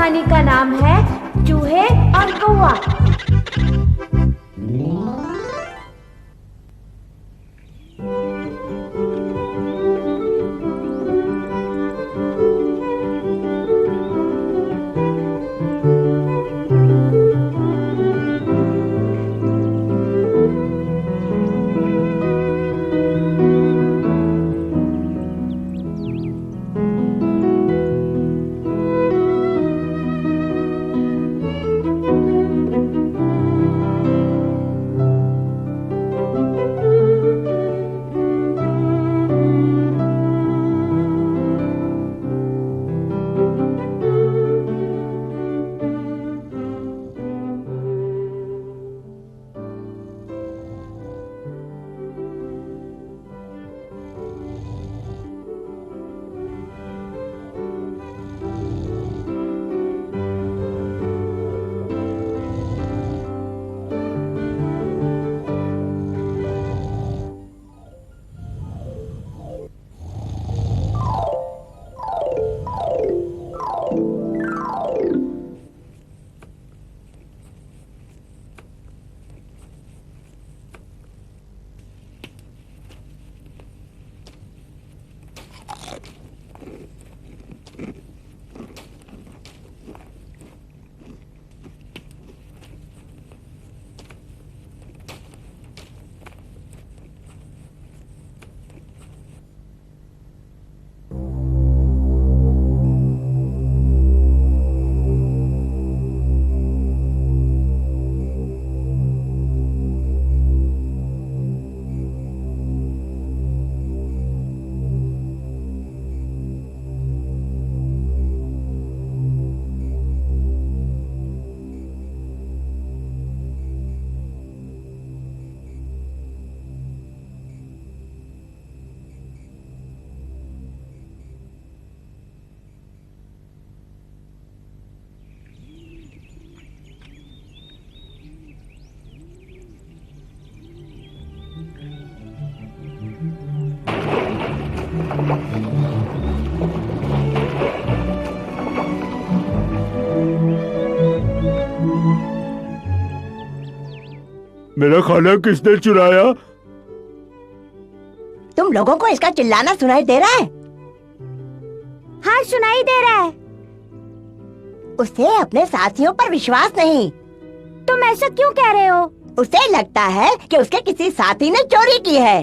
कहानी का नाम है चूहे और कौवा। मेरा खाना किसने चुराया? तुम लोगों को इसका चिल्लाना सुनाई दे रहा है? हाँ, सुनाई दे रहा है। उसे अपने साथियों पर विश्वास नहीं। तुम ऐसा क्यों कह रहे हो? उसे लगता है कि उसके किसी साथी ने चोरी की है।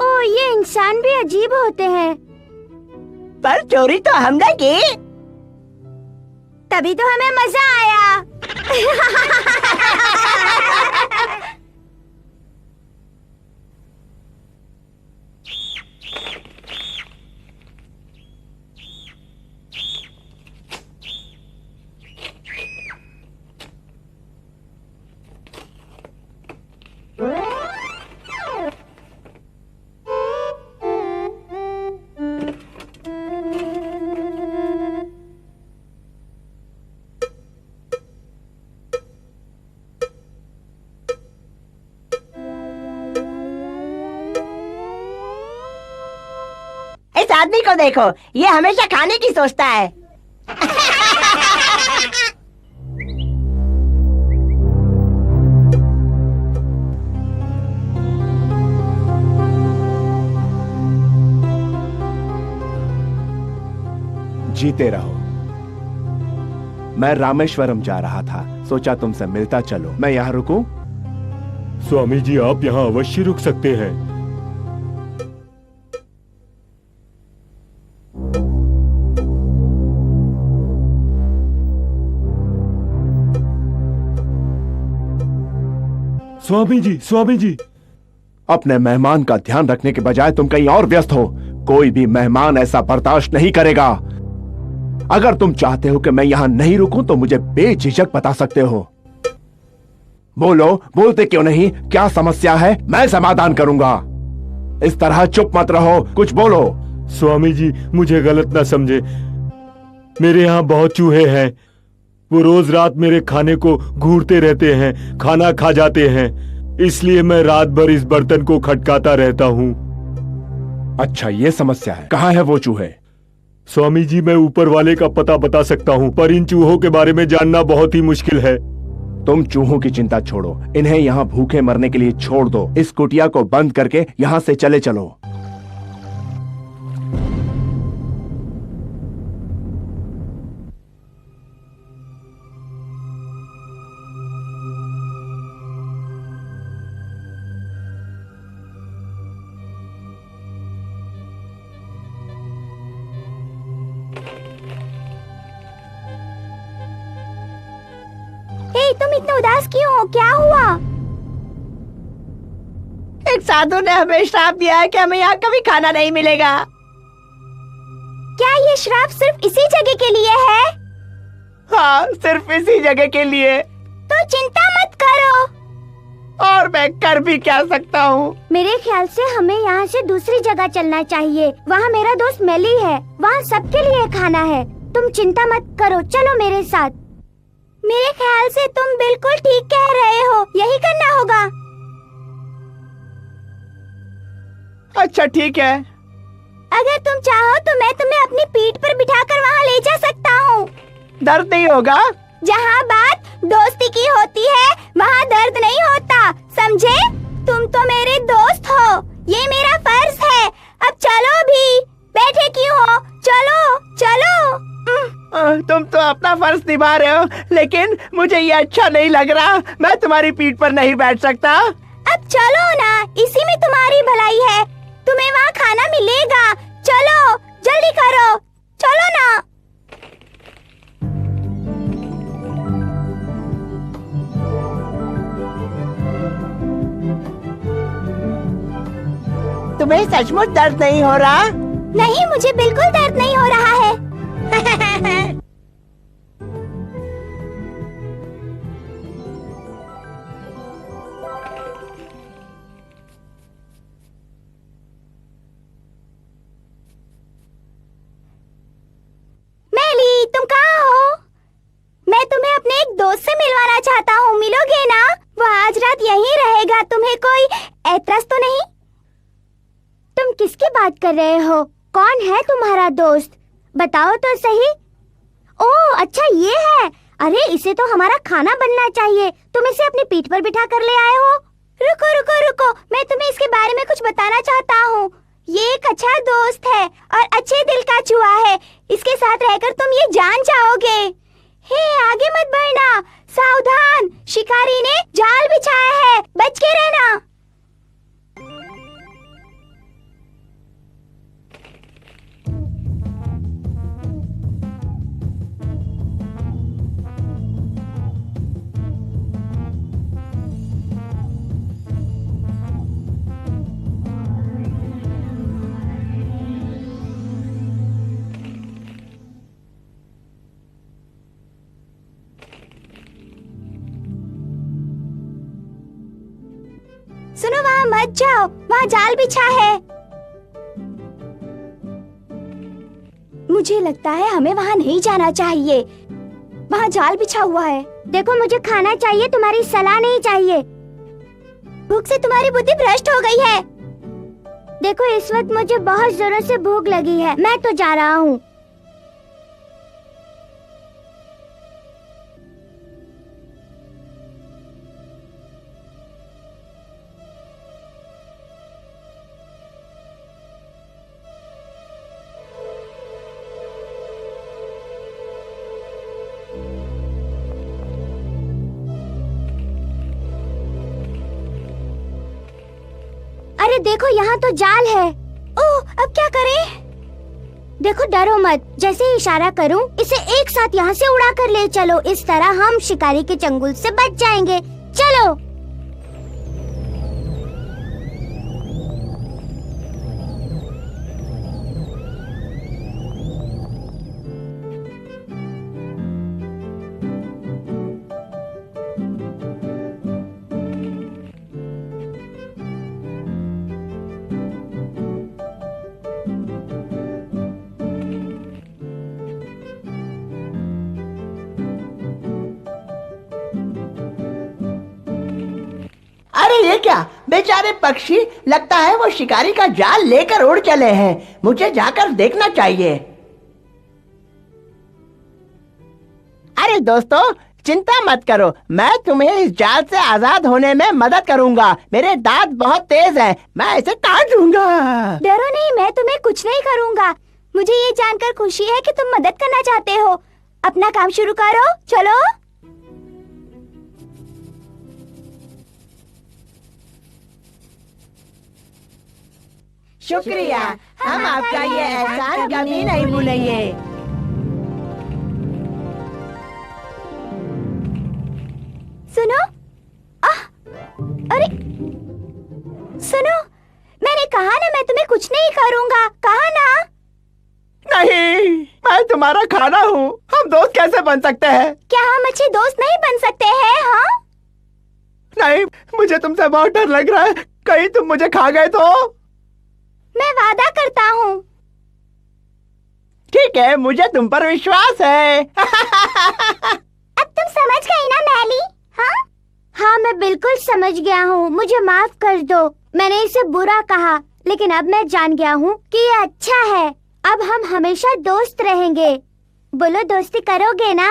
ओह, ये इंसान भी अजीब होते हैं। पर चोरी तो हमने की। तभी तो हमें मजा आया। इस आदमी को देखो, ये हमेशा खाने की सोचता है। जीते रहो। मैं रामेश्वरम जा रहा था, सोचा तुमसे मिलता चलो। मैं यहाँ रुकूं? स्वामी जी, आप यहाँ अवश्य रुक सकते हैं। स्वामी जी। अपने मेहमान का ध्यान रखने के बजाय तुम कहीं और व्यस्त हो। कोई भी मेहमान ऐसा बर्दाश्त नहीं करेगा। अगर तुम चाहते हो कि मैं यहां नहीं रुकूं तो मुझे बेझिझक बता सकते हो। बोलो, बोलते क्यों नहीं? क्या समस्या है? मैं समाधान करूंगा। इस तरह चुप मत रहो, कुछ बोलो। स्वामी जी, मुझे गलत ना समझे। मेरे यहाँ बहुत चूहे हैं। वो रोज रात मेरे खाने को घूरते रहते हैं, खाना खा जाते हैं। इसलिए मैं रात भर इस बर्तन को खटकाता रहता हूँ। अच्छा, ये समस्या है। कहाँ है वो चूहे? स्वामी जी, मैं ऊपर वाले का पता बता सकता हूँ, पर इन चूहों के बारे में जानना बहुत ही मुश्किल है। तुम चूहों की चिंता छोड़ो, इन्हें यहाँ भूखे मरने के लिए छोड़ दो। इस कुटिया को बंद करके यहाँ से चले चलो। तुम इतना उदास क्यों हो? क्या हुआ? एक साधु ने हमें श्राप दिया है कि हमें यहाँ कभी खाना नहीं मिलेगा। क्या ये श्राप सिर्फ इसी जगह के लिए है? हाँ, सिर्फ इसी जगह के लिए। तो चिंता मत करो। और मैं कर भी क्या सकता हूँ? मेरे ख्याल से हमें यहाँ से दूसरी जगह चलना चाहिए। वहाँ मेरा दोस्त मेली है, वहाँ सबके लिए खाना है। तुम चिंता मत करो, चलो मेरे साथ। मेरे ख्याल से तुम बिल्कुल ठीक कह रहे हो, यही करना होगा। अच्छा ठीक है। अगर तुम चाहो तो मैं तुम्हें अपनी पीठ पर बिठाकर वहाँ ले जा सकता हूँ। दर्द नहीं होगा? जहाँ बात दोस्ती की होती है वहाँ दर्द नहीं होता, समझे? तुम तो मेरे दोस्त हो, ये मेरा फर्ज है। अब चलो भी, बैठे क्यों हो? चलो चलो। तुम तो अपना फर्ज निभा रहे हो, लेकिन मुझे ये अच्छा नहीं लग रहा। मैं तुम्हारी पीठ पर नहीं बैठ सकता। अब चलो ना, इसी में तुम्हारी भलाई है। तुम्हें वहाँ खाना मिलेगा। चलो जल्दी करो, चलो ना। तुम्हें सचमुच दर्द नहीं हो रहा? नहीं, मुझे बिल्कुल दर्द नहीं हो रहा है। मेली, तुम कहाँ हो? मैं तुम्हें अपने एक दोस्त से मिलवाना चाहता हूँ, मिलोगे ना? वो आज रात यहीं रहेगा, तुम्हें कोई ऐतराज तो नहीं? तुम किसकी बात कर रहे हो? कौन है तुम्हारा दोस्त? बताओ तो सही। ओह अच्छा, ये है। अरे इसे तो हमारा खाना बनना चाहिए। तुम इसे अपनी पीठ पर बिठा कर ले आए हो। रुको रुको रुको, मैं तुम्हें इसके बारे में कुछ बताना चाहता हूँ। ये एक अच्छा दोस्त है और अच्छे दिल का चूहा है। इसके साथ रहकर तुम ये जान जाओगे। हे, आगे मत बढ़ना, सावधान, शिकारी ने जाल बिछाया है, बच के रहना। सुनो, वहाँ मत जाओ, वहाँ जाल बिछा है। मुझे लगता है हमें वहाँ नहीं जाना चाहिए, वहाँ जाल बिछा हुआ है। देखो, मुझे खाना चाहिए, तुम्हारी सलाह नहीं चाहिए। भूख से तुम्हारी बुद्धि भ्रष्ट हो गई है। देखो, इस वक्त मुझे बहुत जोरों से भूख लगी है, मैं तो जा रहा हूँ। अरे देखो, यहाँ तो जाल है। ओह, अब क्या करें? देखो, डरो मत, जैसे ही इशारा करूं, इसे एक साथ यहाँ से उड़ा कर ले चलो। इस तरह हम शिकारी के चंगुल से बच जाएंगे। चलो। अरे ये क्या, बेचारे पक्षी, लगता है वो शिकारी का जाल लेकर उड़ चले हैं। मुझे जाकर देखना चाहिए। अरे दोस्तों, चिंता मत करो, मैं तुम्हें इस जाल से आजाद होने में मदद करूंगा। मेरे दांत बहुत तेज हैं, मैं इसे काट दूंगा। डरो नहीं, मैं तुम्हें कुछ नहीं करूंगा। मुझे ये जानकर खुशी है कि तुम मदद करना चाहते हो। अपना काम शुरू करो, चलो। शुक्रिया, हम आपका ये एहसान कभी नहीं भूलेंगे। सुनो, अरे सुनो, मैंने कहा ना मैं तुम्हें कुछ नहीं करूंगा, कहा ना। नहीं, मैं तुम्हारा खाना हूँ, हम दोस्त कैसे बन सकते हैं? क्या हम अच्छे दोस्त नहीं बन सकते हैं? हाँ, नहीं, मुझे तुमसे बहुत डर लग रहा है, कहीं तुम मुझे खा गए तो। मैं वादा करता हूँ। ठीक है, मुझे तुम पर विश्वास है। अब तुम समझ गई ना मैली? हाँ हाँ, मैं बिल्कुल समझ गया हूँ। मुझे माफ कर दो, मैंने इसे बुरा कहा, लेकिन अब मैं जान गया हूँ कि ये अच्छा है। अब हम हमेशा दोस्त रहेंगे। बोलो, दोस्ती करोगे ना?